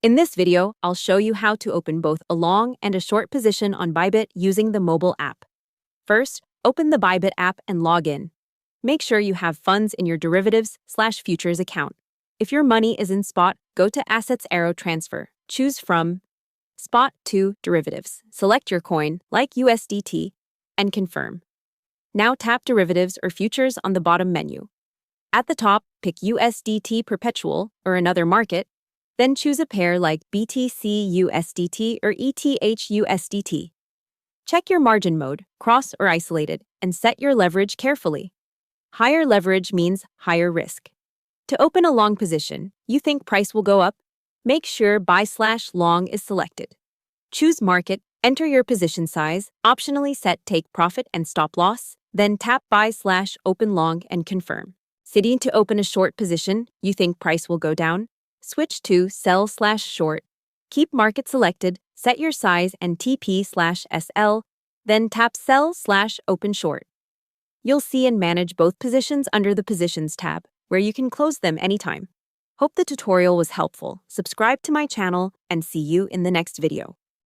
In this video, I'll show you how to open both a long and a short position on Bybit using the mobile app. First, open the Bybit app and log in. Make sure you have funds in your derivatives/futures account. If your money is in spot, go to Assets Arrow Transfer. Choose from Spot to Derivatives. Select your coin, like USDT, and confirm. Now tap Derivatives or Futures on the bottom menu. At the top, pick USDT Perpetual or another market, then choose a pair like BTCUSDT or ETHUSDT. Check your margin mode, cross or isolated, and set your leverage carefully. Higher leverage means higher risk. To open a long position, you think price will go up? Make sure buy/long is selected. Choose market, enter your position size, optionally set take profit and stop loss, then tap buy/open long and confirm. Sitting to open a short position, you think price will go down? Switch to sell/short. Keep market selected, set your size and TP/SL, then tap sell/open short. You'll see and manage both positions under the Positions tab, where you can close them anytime. Hope the tutorial was helpful. Subscribe to my channel and see you in the next video.